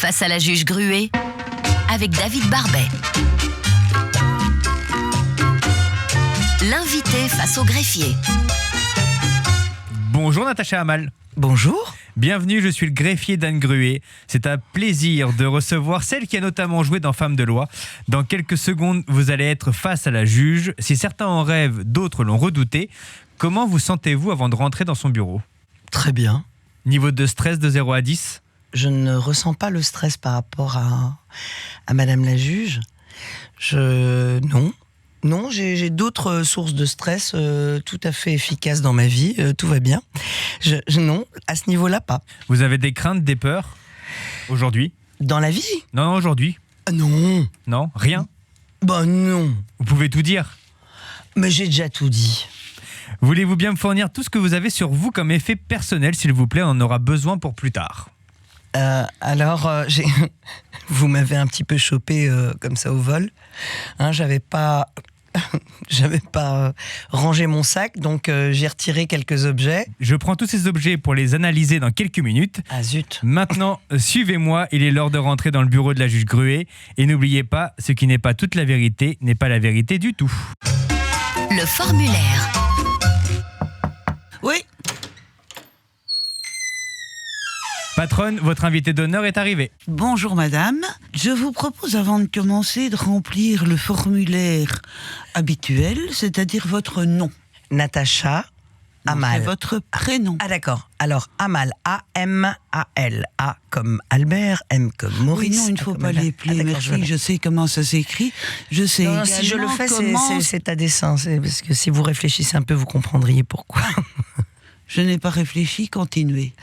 Face à la juge Gruet avec David Barbet. L'invité face au greffier. Bonjour Natacha Hamel. Bonjour. Bienvenue, je suis le greffier d'Anne Gruet. C'est un plaisir de recevoir celle qui a notamment joué dans Femme de loi. Dans quelques secondes, vous allez être face à la juge. Si certains en rêvent, d'autres l'ont redouté. Comment vous sentez-vous avant de rentrer dans son bureau ? Très bien. Niveau de stress de 0 à 10 ? Je ne ressens pas le stress par rapport à Madame la juge. Non, j'ai d'autres sources de stress tout à fait efficaces dans ma vie. Tout va bien. Non, à ce niveau-là, pas. Vous avez des craintes, des peurs aujourd'hui ? Dans la vie ? Non, aujourd'hui. Non. Non, rien ? Bah non. Vous pouvez tout dire ? Mais j'ai déjà tout dit. Voulez-vous bien me fournir tout ce que vous avez sur vous comme effet personnel, s'il vous plaît ? On en aura besoin pour plus tard. Vous m'avez un petit peu chopé comme ça au vol. J'avais pas rangé mon sac, donc j'ai retiré quelques objets. Je prends tous ces objets pour les analyser dans quelques minutes. Ah zut. Maintenant, suivez-moi, il est l'heure de rentrer dans le bureau de la juge Gruet. Et n'oubliez pas, ce qui n'est pas toute la vérité n'est pas la vérité du tout. Le formulaire. Oui. Patronne, votre invité d'honneur est arrivé. Bonjour madame, je vous propose avant de commencer de remplir le formulaire habituel, c'est-à-dire votre nom. Natacha Hamel. C'est votre prénom. Ah d'accord. Alors Hamel, A-M-A-L. A comme Albert, M comme Maurice. Oui, non, il ne faut pas les plier, merci, je sais comment ça s'écrit. Je sais non, également si je le fais, comment... c'est à dessein. C'est parce que si vous réfléchissez un peu, vous comprendriez pourquoi. Je n'ai pas réfléchi, continuez.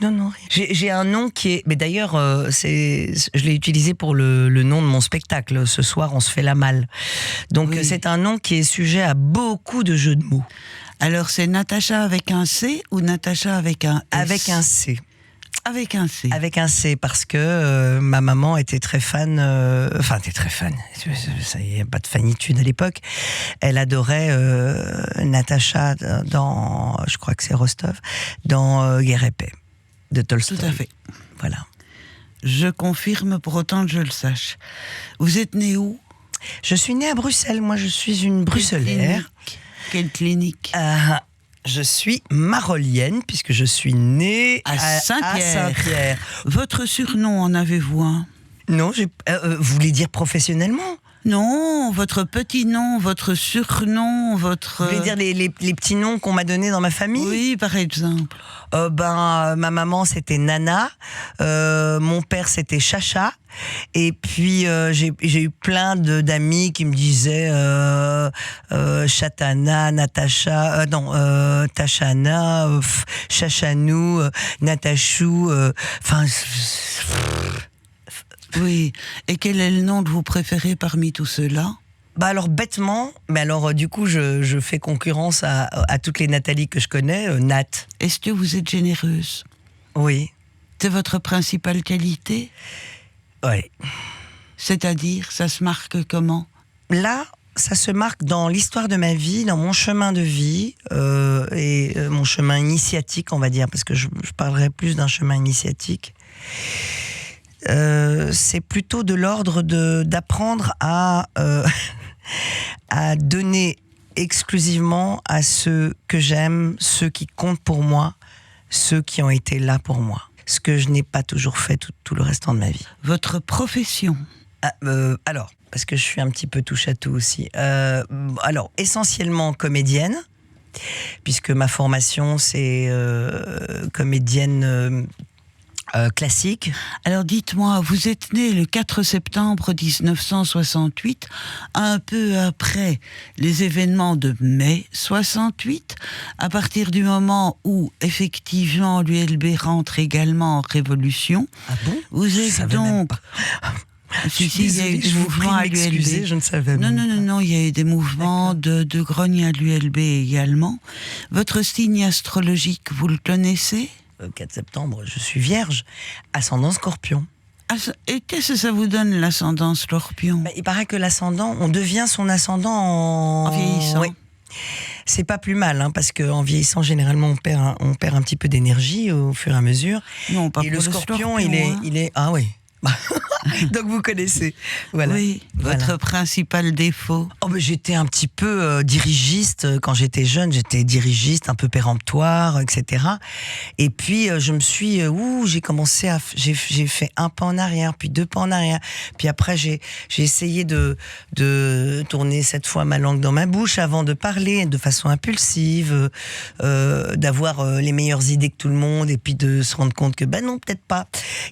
Non. J'ai un nom qui est... Mais d'ailleurs, je l'ai utilisé pour le nom de mon spectacle. Ce soir, on se fait la malle. Donc, oui. C'est un nom qui est sujet à beaucoup de jeux de mots. Alors, c'est Natacha avec un C ou Natacha avec un S ? Avec un C. Avec un C. Avec un C, parce que ma maman était très fan... était très fan. Il n'y a pas de fanitude à l'époque. Elle adorait Natacha dans... Je crois que c'est Rostov. Dans Guerre et Paix, de Tolstoï. Tout à fait. Voilà. Je confirme pour autant que je le sache. Vous êtes née où ? Je suis née à Bruxelles. Moi, je suis une Bruxellaire. Quelle clinique ? Je suis marolienne, puisque je suis née à Saint-Pierre. Saint-Pierre. Votre surnom, en avez-vous un ? Non, vous voulez dire professionnellement ? Non, votre petit nom, votre surnom, votre... Vous voulez dire les petits noms qu'on m'a donnés dans ma famille ? Oui, par exemple. Ma maman, c'était Nana. Mon père, c'était Chacha. Et puis, j'ai eu plein d'amis qui me disaient Chatana, Natacha... Tachana, Chachanou, Natachou... Oui. Et quel est le nom que vous préférez parmi tout cela ? Alors bêtement, mais alors du coup je fais concurrence à toutes les Nathalie que je connais, Nat. Est-ce que vous êtes généreuse ? Oui. C'est votre principale qualité ? Oui. C'est-à-dire, ça se marque comment ? Là, ça se marque dans l'histoire de ma vie, dans mon chemin de vie et mon chemin initiatique, on va dire, parce que je parlerai plus d'un chemin initiatique. C'est plutôt de l'ordre d'apprendre à donner exclusivement à ceux que j'aime, ceux qui comptent pour moi, ceux qui ont été là pour moi. Ce que je n'ai pas toujours fait tout le restant de ma vie. Votre profession ? Alors, parce que je suis un petit peu touche-à-tout aussi. Alors, essentiellement comédienne, puisque ma formation, c'est comédienne... classique. Alors dites-moi, vous êtes né le 4 septembre 1968, un peu après les événements de mai 68, à partir du moment où effectivement l'ULB rentre également en révolution. Ah bon ? Vous êtes donc... Si, il y a eu des mouvements à l'ULB. Je ne savais pas. Non, il y a eu des mouvements de grogne à l'ULB également. Votre signe astrologique, vous le connaissez ? 4 septembre, je suis vierge, ascendant Scorpion. Et qu'est-ce que ça vous donne, l'ascendant Scorpion ? Il paraît que l'ascendant, on devient son ascendant en vieillissant. Oui. C'est pas plus mal, parce qu'en vieillissant, généralement, on perd un petit peu d'énergie au fur et à mesure. Non, pas et pour le Scorpion, il est... Ah oui. Donc vous connaissez. Voilà. Oui, votre Voilà. principal défaut. Oh, ben, j'étais un petit peu dirigiste quand j'étais jeune. J'étais dirigiste, un peu péremptoire, etc. Et puis je me suis, j'ai commencé à, j'ai fait un pas en arrière, puis 2 pas en arrière. Puis après j'ai essayé de tourner cette fois ma langue dans ma bouche avant de parler de façon impulsive, d'avoir les meilleures idées que tout le monde, et puis de se rendre compte que ben non, peut-être pas,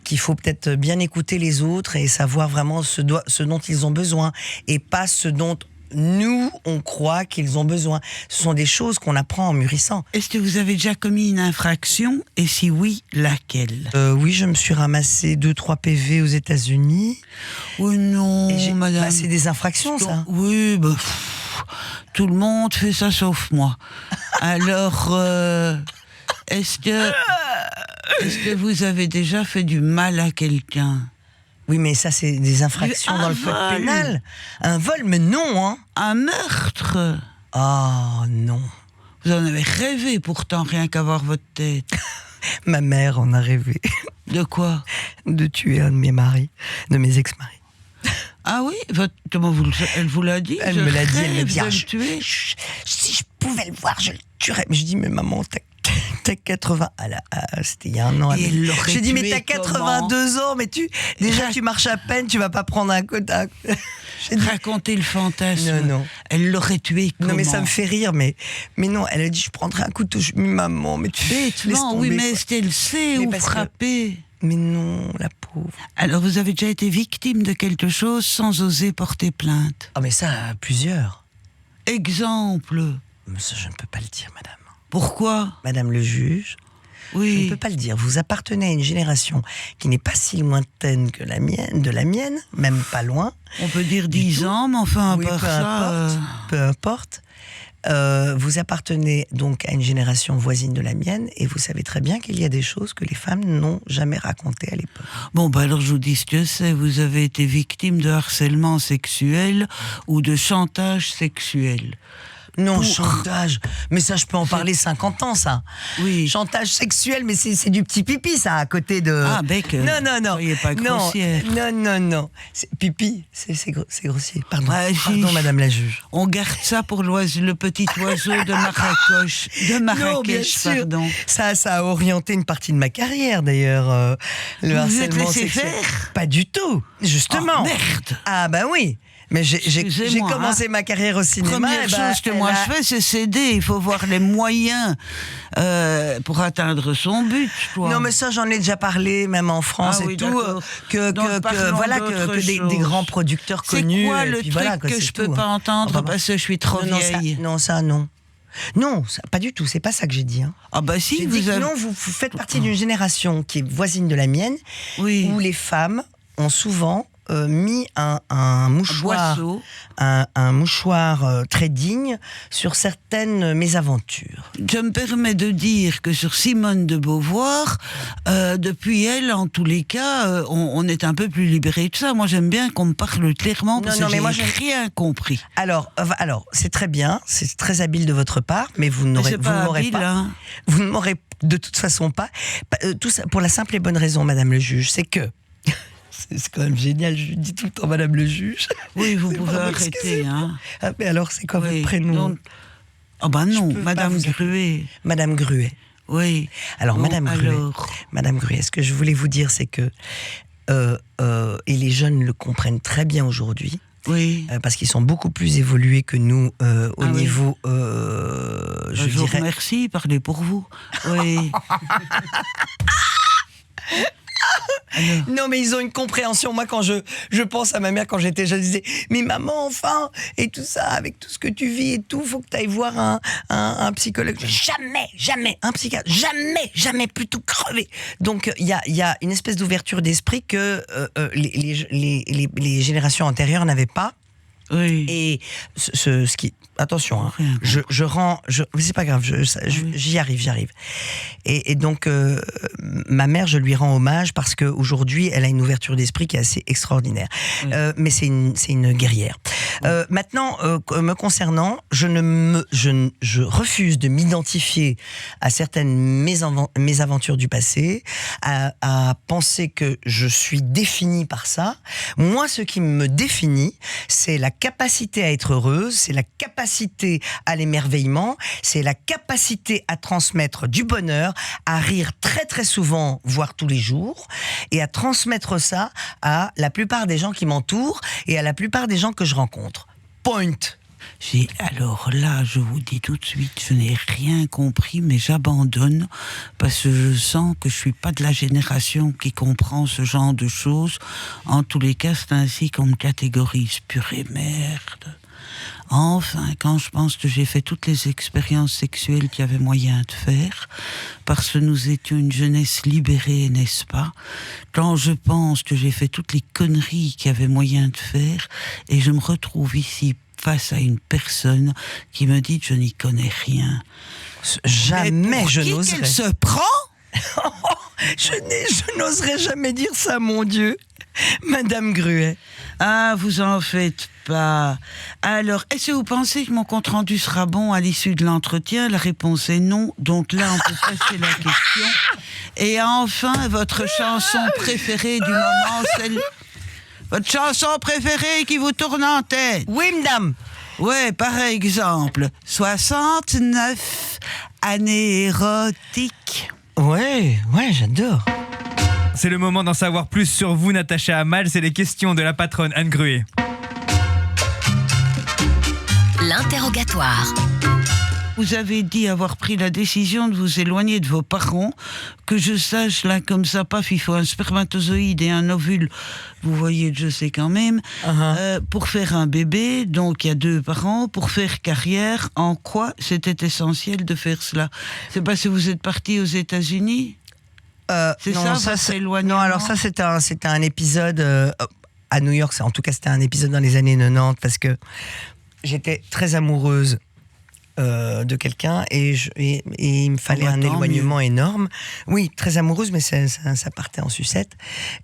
qu'il faut peut-être bien écouter les autres et savoir vraiment ce dont ils ont besoin et pas ce dont nous, on croit qu'ils ont besoin. Ce sont des choses qu'on apprend en mûrissant. Est-ce que vous avez déjà commis une infraction? Et si oui, laquelle? Oui, je me suis ramassé 2-3 PV aux États-Unis. Oh non, madame. Bah, c'est des infractions, ça. Oui, tout le monde fait ça sauf moi. Alors, est-ce que vous avez déjà fait du mal à quelqu'un? Oui, mais ça, c'est des infractions dans le vol. code pénal. Un vol, mais non, hein. Un meurtre? Oh, non. Vous en avez rêvé pourtant, rien qu'à voir votre tête. Ma mère en a rêvé De quoi? de tuer un de mes maris, de mes ex-maris. Ah oui, elle vous l'a dit? Elle me l'a dit, elle me rêve dit, de ah, le tuer. Si je pouvais le voir, je le tuerais. Mais je dis, mais maman, t'as 80... c'était il y a un an. Et elle l'aurait J'ai dit, mais tué t'as 82 ans, mais déjà tu marches à peine, tu vas pas prendre un quota. J'ai dit, Racontez le fantasme. Non. Elle l'aurait tué comment? non, mais ça me fait rire, mais non, elle a dit, je prendrais un couteau. Je dis, maman, mais tu laisses Bêtement, tomber, oui, mais quoi. est-ce qu'elle sait Mais où parce que- frapper? Mais non, la pauvre. Alors, vous avez déjà été victime de quelque chose sans oser porter plainte? Ah, mais ça, plusieurs. Exemple. Mais ça, je ne peux pas le dire, madame. Pourquoi? Madame le juge, je ne Oui. peux pas le dire. Vous appartenez à une génération qui n'est pas si lointaine que la mienne, même pas loin. On peut dire 10 ans, mais enfin, à Oui, part peu ça... importe. Peu importe. Vous appartenez donc à une génération voisine de la mienne et vous savez très bien qu'il y a des choses que les femmes n'ont jamais racontées à l'époque. Bon, alors je vous dis ce que c'est. Vous avez été victime de harcèlement sexuel ou de chantage sexuel. Non, chantage. Mais ça, je peux en parler 50 ans, ça. Oui. Chantage sexuel, mais c'est du petit pipi, ça, à côté de... Ah, bec. Non. Soyez pas grossière. Non. Pipi, c'est grossier. Pardon. Ouais, Pardon, madame la juge. On garde ça pour le petit oiseau de Marrakech. Non, bien sûr. Pardon. Ça a orienté une partie de ma carrière, d'ailleurs. Le Vous harcèlement êtes laissé sexuel. faire? Pas du tout, justement. Oh, merde. Ah, bah oui. Mais j'ai Excusez-moi, commencé ma carrière au cinéma. Première et bah, chose que moi je fais, c'est céder. Il faut voir les moyens pour atteindre son but. Quoi. Non, mais ça, j'en ai déjà parlé, même en France Ah et oui, tout. d'accord. Donc, parlons d'autre Des chose. grands producteurs C'est connus. quoi et le puis truc voilà, quoi, que c'est je peux tout, pas hein. entendre Enfin, parce que je suis trop non, vieille? non, ça, pas du tout. C'est pas ça que j'ai dit. Hein. Ah bah si, J'ai dit vous que avez... non, vous faites partie d'une génération qui est voisine de la mienne, Oui. où les femmes ont souvent mis un mouchoir, boisseau. un mouchoir très digne sur certaines mésaventures. Je me permets de dire que sur Simone de Beauvoir, depuis elle, en tous les cas, on est un peu plus libéré de ça. Moi, j'aime bien qu'on me parle clairement parce Non, que mais moi, j'ai rien compris. Alors, c'est très bien, c'est très habile de votre part, mais vous n'aurez C'est pas m'aurez habile, pas. hein. Vous ne m'aurez de toute façon pas. Tout ça pour la simple et bonne raison, Madame le juge, c'est que c'est quand même génial. Je dis tout le temps Madame le juge. Oui, vous C'est pouvez vraiment arrêter. excusez-moi. Hein. Ah, mais alors, c'est quoi Oui, votre prénom? donc- Ah bah non, Je peux pas Madame vous- Gruet. Madame Gruet. Oui. Alors, Bon, Madame Gruet. alors. Madame Gruet, ce que je voulais vous dire, c'est que et les jeunes le comprennent très bien aujourd'hui. Oui. Parce qu'ils sont beaucoup plus évolués que nous au Ah oui. niveau, Je vous remercie, parlez pour vous. Oui. Alors, Non, mais ils ont une compréhension. Moi, quand je pense à ma mère quand j'étais jeune, je disais, mais maman, enfin, et tout ça, avec tout ce que tu vis et tout, faut que tu ailles voir un psychologue. Jamais, un psychiatre, jamais, plutôt crever. Donc, il y a une espèce d'ouverture d'esprit que les générations antérieures n'avaient pas. oui. Et ce qui... Attention, hein, Rien. mais c'est pas grave, j'y arrive. Et donc, ma mère, je lui rends hommage parce qu'aujourd'hui, elle a une ouverture d'esprit qui est assez extraordinaire. Oui. Mais c'est une guerrière. Maintenant, me concernant, je refuse de m'identifier à certaines mésaventures du passé, à penser que je suis définie par ça. Moi, ce qui me définit, c'est la capacité à être heureuse, c'est la capacité à l'émerveillement, c'est la capacité à transmettre du bonheur, à rire très très souvent, voire tous les jours, et à transmettre ça à la plupart des gens qui m'entourent et à la plupart des gens que je rencontre. Point. Alors là, je vous dis tout de suite, je n'ai rien compris, mais j'abandonne parce que je sens que je suis pas de la génération qui comprend ce genre de choses. En tous les cas, c'est ainsi qu'on me catégorise. Purée merde. Enfin, quand je pense que j'ai fait toutes les expériences sexuelles qu'il y avait moyen de faire, parce que nous étions une jeunesse libérée, n'est-ce pas? Quand je pense que j'ai fait toutes les conneries qu'il y avait moyen de faire, et je me retrouve ici face à une personne qui me dit que je n'y connais rien. Jamais je Qui n'oserais. qu'elle se prend? Je n'oserais jamais dire ça, mon Dieu. Madame Gruet. Ah, vous en faites pas. Alors, est-ce que vous pensez que mon compte-rendu sera bon à l'issue de l'entretien? La réponse est non. Donc là, on peut passer la question. Et enfin, votre chanson préférée du moment, votre chanson préférée qui vous tourne en tête? Oui, madame. Ouais, par exemple, 69 années érotiques. Ouais, j'adore. C'est le moment d'en savoir plus sur vous, Natacha Hamel. C'est les questions de la patronne Anne Gruet. L'interrogatoire. Vous avez dit avoir pris la décision de vous éloigner de vos parents. Que je sache, là, comme ça, paf, il faut un spermatozoïde et un ovule. Vous voyez, je sais quand même. Pour faire un bébé, donc il y a 2 parents. Pour faire carrière, en quoi c'était essentiel de faire cela? C'est parce que vous êtes parti aux États-Unis? C'est non, ça, votre éloignement? Non, alors ça, c'était un épisode à New York. En tout cas, c'était un épisode dans les années 90 parce que j'étais très amoureuse de quelqu'un et il me fallait un éloignement énorme. Oui, très amoureuse, mais ça partait en sucette.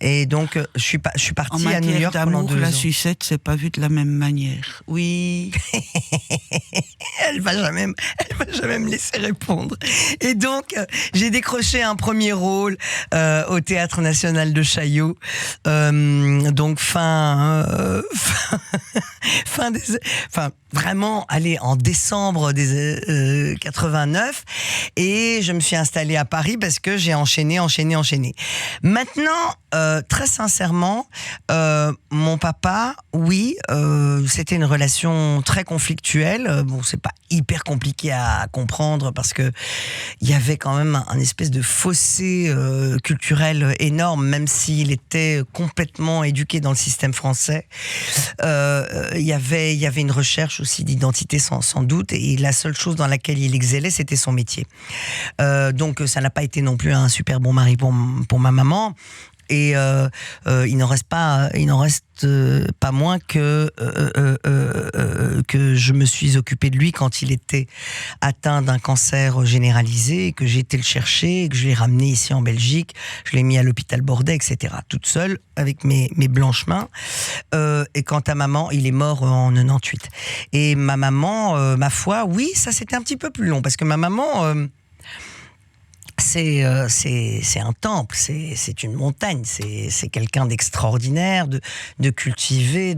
Et donc, je suis partie à New York pendant 2 ans. La sucette, c'est pas vu de la même manière. Oui. Elle va jamais me laisser répondre. Et donc, j'ai décroché un premier rôle au Théâtre National de Chaillot. Donc vraiment, allez, en décembre des 89, et je me suis installée à Paris parce que j'ai enchaîné. Maintenant, très sincèrement, mon papa, oui, c'était une relation très conflictuelle. Bon, c'est pas hyper compliqué à comprendre parce que il y avait quand même un espèce de fossé culturel énorme, même s'il était complètement éduqué dans le système français. Il y avait une recherche aussi d'identité sans doute, et la seule chose dans laquelle il excellait, c'était son métier. Donc ça n'a pas été non plus un super bon mari pour ma maman. Et il n'en reste pas moins que je me suis occupée de lui quand il était atteint d'un cancer généralisé, que j'ai été le chercher, que je l'ai ramené ici en Belgique, je l'ai mis à l'hôpital Bordet, etc., toute seule avec mes blanches mains. Et quant à maman, il est mort en 98. Et ma maman, ma foi, oui, ça c'était un petit peu plus long parce que ma maman. C'est un temple, c'est une montagne, c'est quelqu'un d'extraordinaire, de cultivé,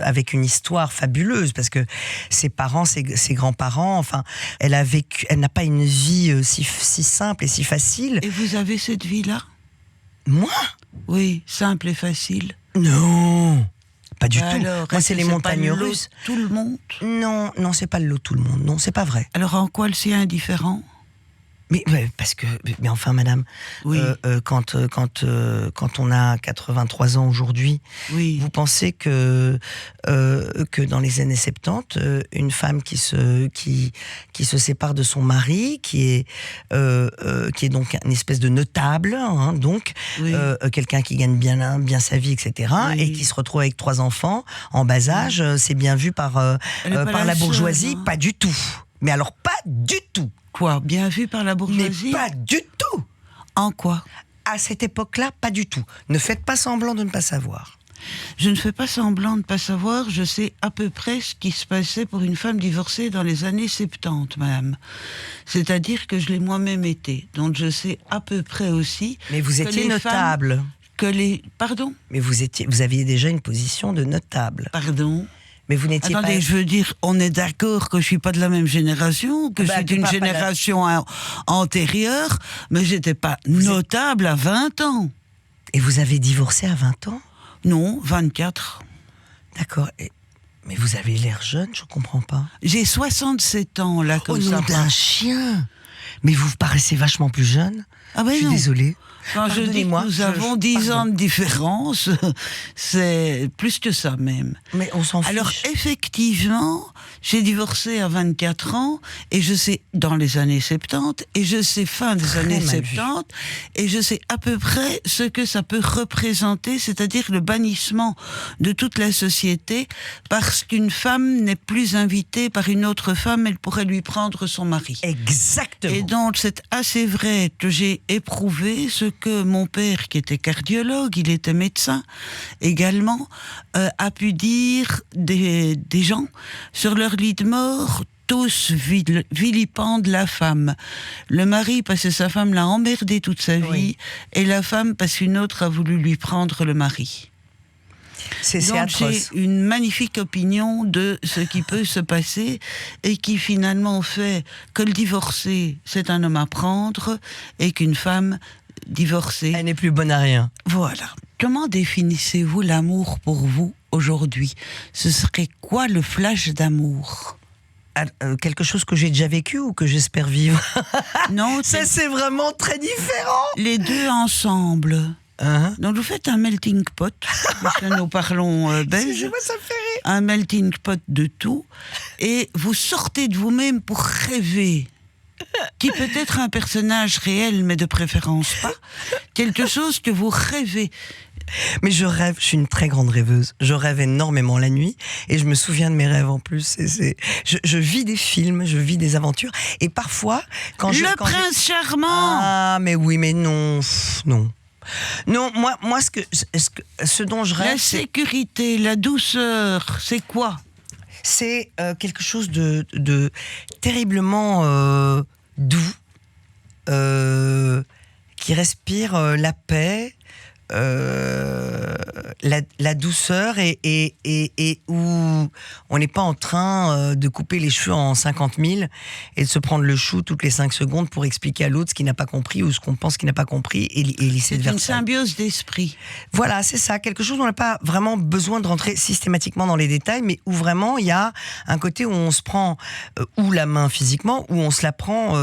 avec une histoire fabuleuse, parce que ses parents, ses grands-parents, enfin, elle n'a pas une vie si simple et si facile. Et vous avez cette vie-là? Moi? Oui, simple et facile. Non, pas du tout. Alors, moi, c'est les montagnes russes. Tout le monde? Non, c'est pas le lot tout le monde. Non, c'est pas vrai. Alors, en quoi le sien est différent? Mais mais enfin, madame, oui. Quand on a 83 ans aujourd'hui, oui. Vous pensez que dans les années 70, une femme qui se sépare de son mari, qui est donc une espèce de notable, hein, donc oui. Quelqu'un qui gagne bien sa vie, etc., oui. Et qui se retrouve avec 3 enfants en bas âge, c'est bien vu par la bourgeoisie? Pas du tout. Mais alors pas du tout. Quoi? Bien vu par la bourgeoisie? Mais pas du tout. En quoi? À cette époque-là, pas du tout. Ne faites pas semblant de ne pas savoir. Je ne fais pas semblant de ne pas savoir, je sais à peu près ce qui se passait pour une femme divorcée dans les années 70, madame. C'est-à-dire que je l'ai moi-même été. Donc je sais à peu près aussi... Mais vous que étiez les notable. Pardon ? Mais vous aviez déjà une position de notable. Pardon ? Mais vous n'étiez Attendez, pas... je veux dire, on est d'accord que je suis pas de la même génération, que je suis d'une génération antérieure, mais j'étais pas notable à 20 ans. Et vous avez divorcé à 20 ans ? Non, 24. D'accord. Mais vous avez l'air jeune, je comprends pas. J'ai 67 ans, là, comme Au ça. nom d'un chien. Mais vous paraissez vachement plus jeune. Ah ben je suis non. désolée. Quand je dis que nous avons 10 ans de différence, c'est plus que ça même. Mais on s'en fiche. Alors effectivement, j'ai divorcé à 24 ans, et je sais dans les années 70, et je sais fin des années 70, et je sais à peu près ce que ça peut représenter, c'est-à-dire le bannissement de toute la société, parce qu'une femme n'est plus invitée par une autre femme, elle pourrait lui prendre son mari. Exactement. Et donc c'est assez vrai que j'ai éprouvé ce que mon père, qui était cardiologue, il était médecin également, a pu dire des gens sur leur lit de mort. Tous vilipendent la femme. Le mari parce que sa femme l'a emmerdé toute sa vie, et la femme parce qu'une autre a voulu lui prendre le mari. C'est Donc atroce. j'ai une magnifique opinion de ce qui peut se passer, et qui finalement fait que le divorcé, c'est un homme à prendre, et qu'une femme divorcée... Elle n'est plus bonne à rien. Voilà. Comment définissez-vous l'amour pour vous aujourd'hui ? Ce serait quoi le flash d'amour ? Quelque chose que j'ai déjà vécu ou que j'espère vivre? Non, Ça, c'est vraiment très différent. les deux ensemble. Hein? Donc vous faites un melting pot, parce que nous parlons belge, Excusez-moi, ça me fait rire. un melting pot de tout, et vous sortez de vous-même pour rêver, qui peut être un personnage réel, mais de préférence pas, quelque chose que vous rêvez. Mais je rêve, je suis une très grande rêveuse. Je rêve énormément la nuit et je me souviens de mes rêves en plus. Je vis des films, je vis des aventures. Et parfois, quand Prince charmant. Ah, mais oui, mais non, non. Non, moi ce dont je rêve, La sécurité, la douceur, c'est quoi ? c'est quelque chose de terriblement doux, qui respire la paix, la douceur, et où on n'est pas en train de couper les cheveux en 50 000 et de se prendre le chou toutes les 5 secondes pour expliquer à l'autre ce qu'il n'a pas compris ou ce qu'on pense qu'il n'a pas compris, et lycée de C'est une Versailles. symbiose d'esprit. Voilà, c'est ça, quelque chose où on n'a pas vraiment besoin de rentrer systématiquement dans les détails, mais où vraiment il y a un côté où on se prend ou la main physiquement, ou on se la prend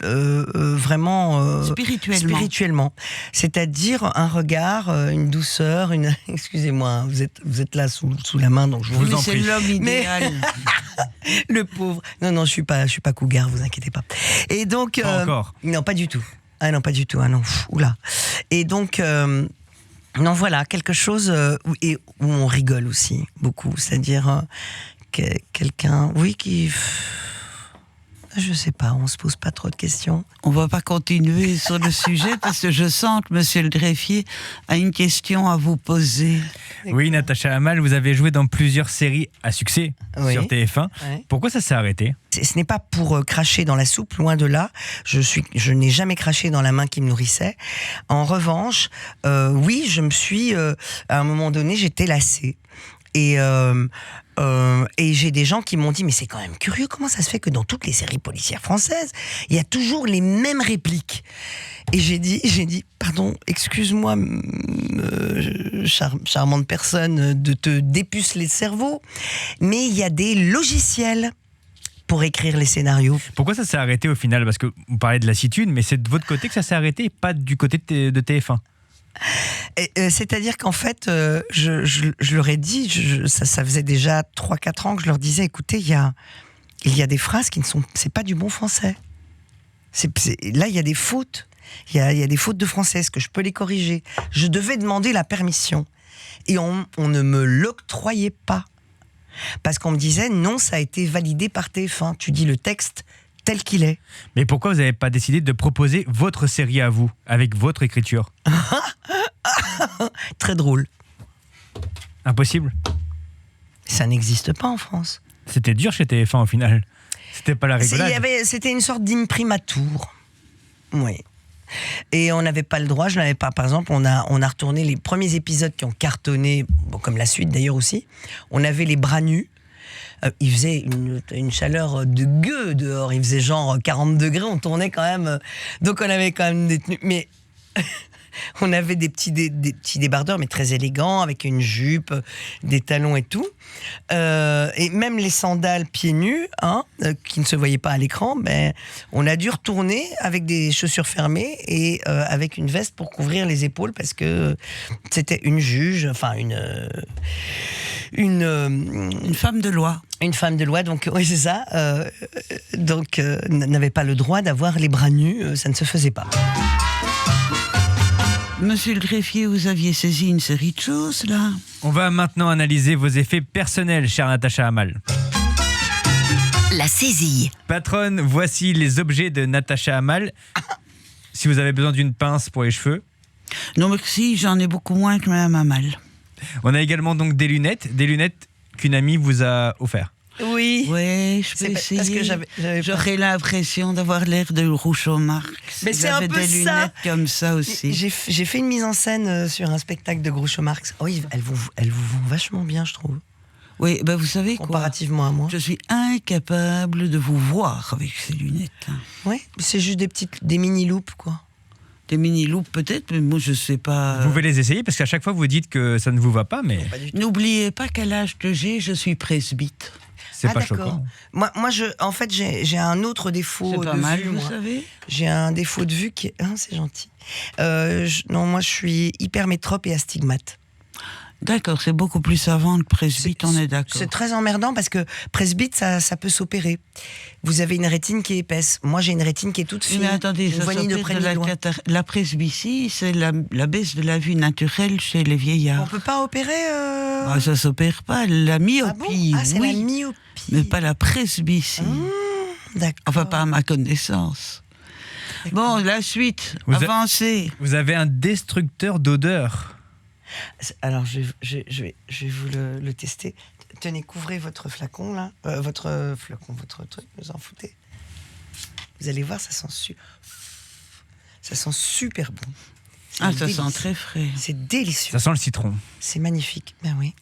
vraiment spirituellement. C'est-à-dire un regard, une douceur, une... Excusez-moi, hein, vous êtes là sous la main, donc je vous en C'est prie. l'homme idéal. Le pauvre. Non, je suis pas cougar, vous inquiétez pas. Et donc Pas encore. non, pas du tout. Ah non, pas du tout. Ah non, oula. Et donc non, voilà, quelque chose où on rigole aussi beaucoup, c'est-à-dire quelqu'un, oui, qui... Je sais pas, on se pose pas trop de questions. On va pas continuer sur le sujet parce que je sens que monsieur le greffier a une question à vous poser. Oui, Natacha Hamel, vous avez joué dans plusieurs séries à succès sur TF1. Ouais. Pourquoi ça s'est arrêté ? Ce n'est pas pour cracher dans la soupe, loin de là. Je n'ai jamais craché dans la main qui me nourrissait. En revanche, oui, je me suis, à un moment donné, j'étais lassée. Et j'ai des gens qui m'ont dit, mais c'est quand même curieux, comment ça se fait que dans toutes les séries policières françaises, il y a toujours les mêmes répliques. Et j'ai dit, pardon, excuse-moi, charmante personne, de te dépuceler le cerveau, mais il y a des logiciels pour écrire les scénarios. Pourquoi ça s'est arrêté au final ? Parce que vous parlez de lassitude, mais c'est de votre côté que ça s'est arrêté, pas du côté de TF1. C'est-à-dire qu'en fait, je leur ai dit, ça faisait déjà 3-4 ans que je leur disais, écoutez, il y a des phrases qui ne sont... C'est pas du bon français. Là, il y a des fautes. Il y a des fautes de français. Est-ce que je peux les corriger ? Je devais demander la permission. Et on ne me l'octroyait pas. Parce qu'on me disait, non, ça a été validé par TF1. Tu dis le texte tel qu'il est. Mais pourquoi vous n'avez pas décidé de proposer votre série à vous, avec votre écriture ? Très drôle. Impossible. Ça n'existe pas en France. C'était dur chez TF1 au final. C'était pas la rigolade. C'était une sorte d'imprimatur. Oui. Et on n'avait pas le droit, je n'avais pas. Par exemple, on a retourné les premiers épisodes qui ont cartonné, bon, comme la suite d'ailleurs aussi. On avait les bras nus. Il faisait une chaleur de gueux dehors. Il faisait genre 40 degrés. On tournait quand même. Donc on avait quand même des tenues. Mais on avait des petits débardeurs, mais très élégants, avec une jupe, des talons et tout. Et même les sandales pieds nus, qui ne se voyaient pas à l'écran, on a dû retourner avec des chaussures fermées et avec une veste pour couvrir les épaules parce que c'était une juge, enfin une femme de loi. Une femme de loi, donc oui c'est ça. N'avait pas le droit d'avoir les bras nus, ça ne se faisait pas. Monsieur le greffier, vous aviez saisi une série de choses, là. On va maintenant analyser vos effets personnels, chère Natacha Hamel. La saisie. Patronne, voici les objets de Natacha Hamel. Si vous avez besoin d'une pince pour les cheveux. Non, merci, j'en ai beaucoup moins que Mme Hamel. On a également donc des lunettes qu'une amie vous a offert. Oui. Oui, je peux essayer. Parce que j'aurais l'impression d'avoir l'air de Groucho Marx. Mais c'est un peu des lunettes comme ça aussi. J'ai fait une mise en scène sur un spectacle de Groucho Marx. Oui, elles vous vont vachement bien, je trouve. Oui, vous savez quoi ? Comparativement à moi. Je suis incapable de vous voir avec ces lunettes. Oui, c'est juste des mini-loupes, quoi. Des mini-loupes peut-être, mais moi je sais pas. Vous pouvez les essayer parce qu'à chaque fois vous dites que ça ne vous va pas, mais... N'oubliez pas qu'à l'âge que je suis presbyte. C'est pas choquant. Moi, en fait, j'ai un autre défaut C'est pas de mal, vue. vous savez. J'ai un défaut de vue qui est... c'est gentil. Moi, je suis hypermétrope et astigmate. D'accord, c'est beaucoup plus savant que presbyte, on est d'accord. C'est très emmerdant parce que presbyte, ça peut s'opérer. Vous avez une rétine qui est épaisse. Moi, j'ai une rétine qui est toute fine. Mais attendez, une poignée de près de loin. La presbytie, c'est la baisse de la vue naturelle chez les vieillards. On peut pas opérer Ça s'opère pas. La myopie, c'est oui, la myopie. mais pas la presbytie. D'accord. Enfin, pas à ma connaissance. Bon, la suite, avancez. Vous avez un destructeur d'odeur. Alors, je vais vous le tester. Tenez, couvrez votre flacon, là. Votre truc, vous en foutez. Vous allez voir, ça sent super bon. Ça sent très frais. C'est délicieux. Ça sent le citron. C'est magnifique. Ben oui.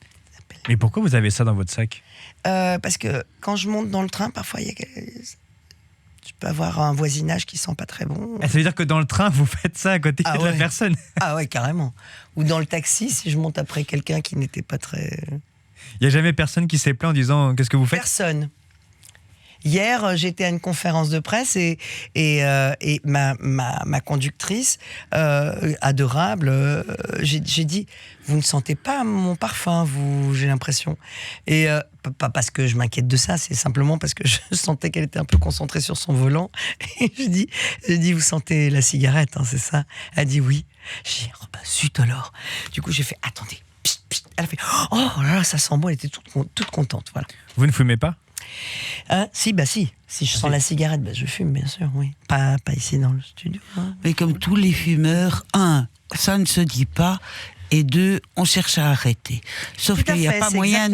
Mais pourquoi vous avez ça dans votre sac ? Parce que quand je monte dans le train, parfois, je peux avoir un voisinage qui sent pas très bon. Ça veut dire que dans le train, vous faites ça à côté de la personne. Ah ouais, carrément. Ou dans le taxi, si je monte après quelqu'un qui n'était pas très... Il n'y a jamais personne qui s'est plaint en disant « Qu'est-ce que vous faites ?» Personne. Hier, j'étais à une conférence de presse et ma conductrice, adorable, j'ai dit « Vous ne sentez pas mon parfum, j'ai l'impression. » Et pas parce que je m'inquiète de ça, c'est simplement parce que je sentais qu'elle était un peu concentrée sur son volant. Et je dis « Vous sentez la cigarette, c'est ça ?» Elle dit « Oui. » J'ai dit « Oh bah zut alors !» Du coup, j'ai fait « Attendez. » Elle a fait « Oh là là, ça sent bon. » Elle était toute contente. Voilà. Vous ne fumez pas ? Si. Si je sens la cigarette, je fume, bien sûr, oui. Pas ici dans le studio. Mais comme tous les fumeurs, 1, ça ne se dit pas, et 2, on cherche à arrêter. Sauf qu'il n'y a pas moyen...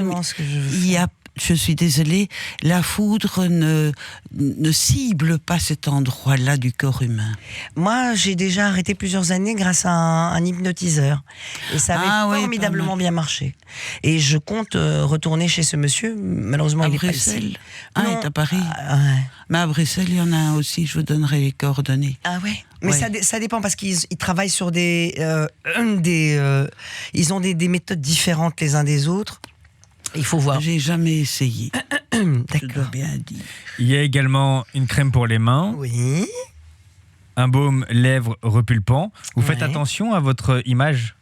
Je suis désolée, la foudre ne cible pas cet endroit-là du corps humain. Moi, j'ai déjà arrêté plusieurs années grâce à un hypnotiseur. Et ça avait formidablement bien marché. Et je compte retourner chez ce monsieur. Malheureusement, il est pas ici. Il est à Paris. Mais à Bruxelles, il y en a un aussi, je vous donnerai les coordonnées. Ah ouais. Mais ça dépend parce qu'ils travaillent sur ils ont des méthodes différentes les uns des autres. Il faut voir. J'ai jamais essayé. Je dois bien dire. Il y a également une crème pour les mains. Oui. Un baume lèvres repulpant. Vous faites attention à votre image ?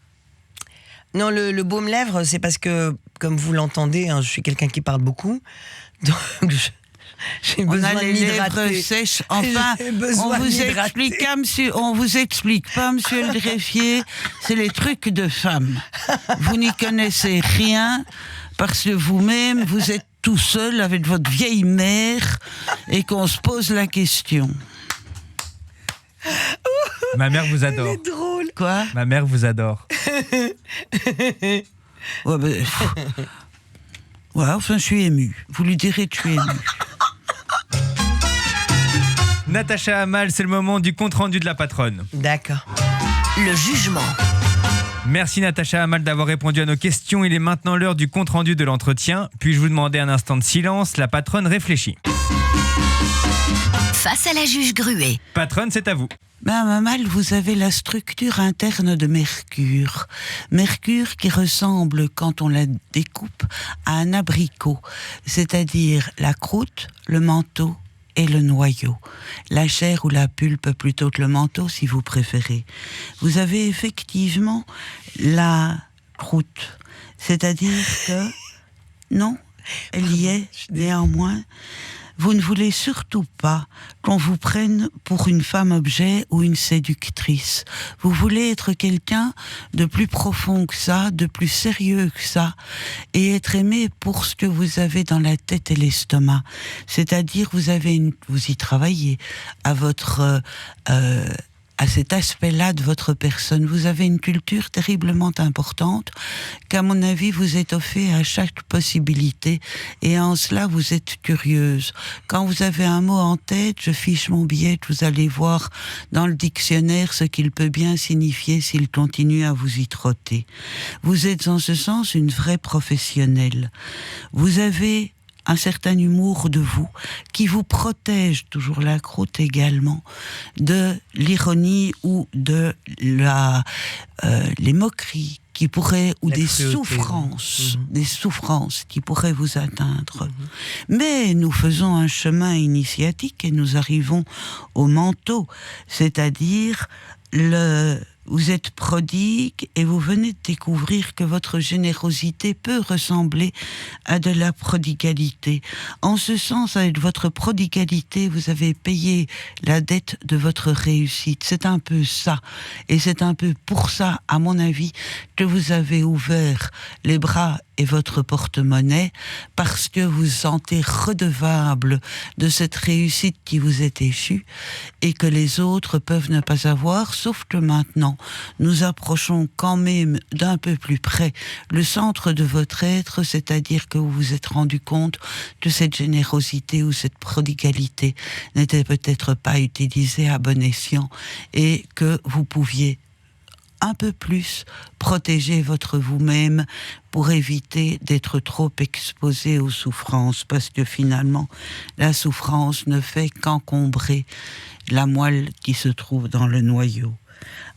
Non, le baume lèvres, c'est parce que, comme vous l'entendez, je suis quelqu'un qui parle beaucoup. Donc, j'ai besoin de m'hydrater. On a les lèvres sèches. Enfin, on vous explique pas, monsieur le greffier, c'est les trucs de femmes. Vous n'y connaissez rien. Parce que vous-même, vous êtes tout seul avec votre vieille mère et qu'on se pose la question. Ma mère vous adore. C'est drôle. Quoi ? Ma mère vous adore. Ouais, ouais, enfin, je suis émue. Vous lui direz que je suis émue. Natacha Hamel, c'est le moment du compte-rendu de la patronne. D'accord. Le jugement. Merci Natacha Hamel d'avoir répondu à nos questions. Il est maintenant l'heure du compte-rendu de l'entretien. Puis-je vous demander un instant de silence? La patronne réfléchit. Face à la juge Gruet. Patronne, c'est à vous. Mamal, vous avez la structure interne de Mercure. Mercure qui ressemble, quand on la découpe, à un abricot. C'est-à-dire la croûte, le manteau et le noyau. La chair ou la pulpe plutôt que le manteau, si vous préférez. Vous avez effectivement la croûte. C'est-à-dire que... Non, elle y est, néanmoins. Vous ne voulez surtout pas qu'on vous prenne pour une femme-objet ou une séductrice. Vous voulez être quelqu'un de plus profond que ça, de plus sérieux que ça, et être aimé pour ce que vous avez dans la tête et l'estomac. C'est-à-dire, vous y travaillez à cet aspect-là de votre personne. Vous avez une culture terriblement importante qu'à mon avis vous étoffez à chaque possibilité et en cela vous êtes curieuse. Quand vous avez un mot en tête, je fiche mon billet, vous allez voir dans le dictionnaire ce qu'il peut bien signifier s'il continue à vous y trotter. Vous êtes en ce sens une vraie professionnelle. Vous avez un certain humour de vous, qui vous protège, toujours la croûte également, de l'ironie ou de les moqueries qui pourraient, ou des souffrances, des souffrances qui pourraient vous atteindre. Mais nous faisons un chemin initiatique et nous arrivons au manteau, c'est-à-dire vous êtes prodigue et vous venez de découvrir que votre générosité peut ressembler à de la prodigalité. En ce sens, avec votre prodigalité, vous avez payé la dette de votre réussite. C'est un peu ça. Et c'est un peu pour ça, à mon avis, que vous avez ouvert les bras et votre porte-monnaie, parce que vous vous sentez redevable de cette réussite qui vous est échue et que les autres peuvent ne pas avoir, sauf que maintenant, nous approchons quand même d'un peu plus près le centre de votre être, c'est-à-dire que vous vous êtes rendu compte que cette générosité ou cette prodigalité n'était peut-être pas utilisée à bon escient et que vous pouviez un peu plus protéger votre vous-même pour éviter d'être trop exposé aux souffrances, parce que finalement, la souffrance ne fait qu'encombrer la moelle qui se trouve dans le noyau.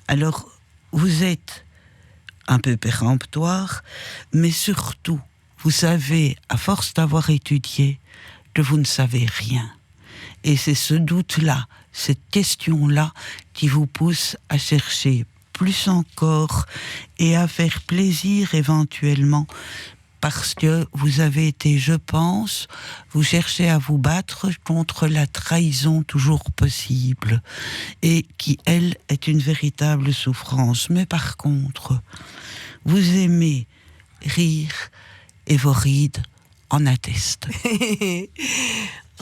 Alors, vous êtes un peu péremptoire, mais surtout, vous savez, à force d'avoir étudié, que vous ne savez rien. Et c'est ce doute-là, cette question-là, qui vous pousse à chercher plus encore et à faire plaisir éventuellement, parce que vous avez été, je pense, vous cherchez à vous battre contre la trahison toujours possible et qui, elle, est une véritable souffrance. Mais par contre, vous aimez rire et vos rides en attestent.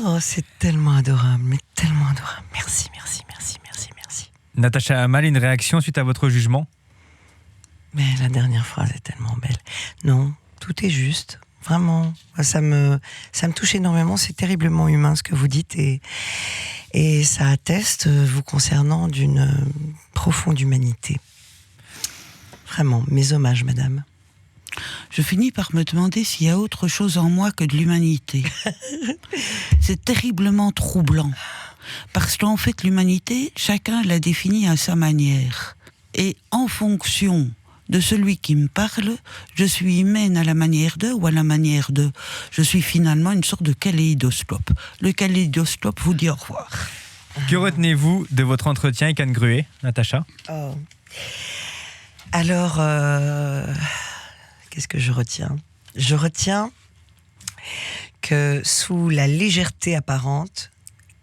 Oh, c'est tellement adorable, mais tellement adorable. Merci, merci, merci, merci, merci. Natacha Hamel, une réaction suite à votre jugement? Mais la dernière phrase est tellement belle. Non, tout est juste. Vraiment, ça me touche énormément. C'est terriblement humain ce que vous dites et ça atteste, vous concernant, d'une profonde humanité. Vraiment, mes hommages, madame. Je finis par me demander s'il y a autre chose en moi que de l'humanité. C'est terriblement troublant. Parce qu'en fait, l'humanité, chacun la définit à sa manière. Et en fonction de celui qui me parle, je suis humaine à la manière d'eux ou à la manière d'eux. Je suis finalement une sorte de kaléidoscope. Le kaléidoscope vous dit au revoir. Que retenez-vous de votre entretien avec Anne Gruet, Natacha? Alors, qu'est-ce que je retiens? Je retiens que sous la légèreté apparente,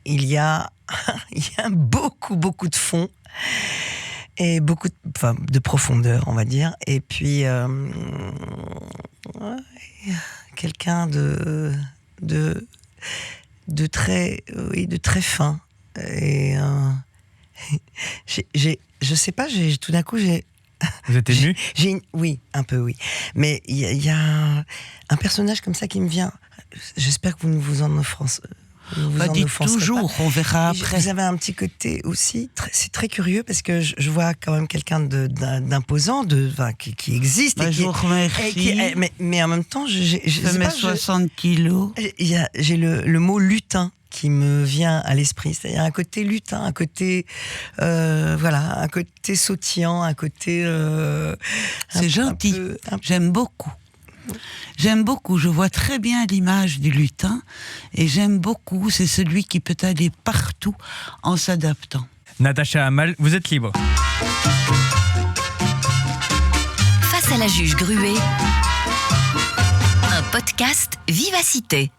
il y a beaucoup de fond et beaucoup de profondeur, on va dire. Et puis, quelqu'un de très fin. Et je sais pas, tout d'un coup, j'ai Vous êtes ému? Oui, un peu, oui. Mais il y a un personnage comme ça qui me vient. J'espère que vous ne vous en offenserez. Dites toujours, on verra après. Vous avez un petit côté aussi, c'est très curieux parce que je vois quand même quelqu'un d'imposant, qui existe. Je vous remercie. Mais en même temps, je mets 60 kilos. J'ai le mot lutin qui me vient à l'esprit. C'est-à-dire un côté lutin, un côté, un côté sautillant, un côté... c'est gentil. J'aime beaucoup. J'aime beaucoup, je vois très bien l'image du lutin et j'aime beaucoup, c'est celui qui peut aller partout en s'adaptant. Natacha Hamel, vous êtes libre. Face à la juge Gruet, un podcast Vivacité.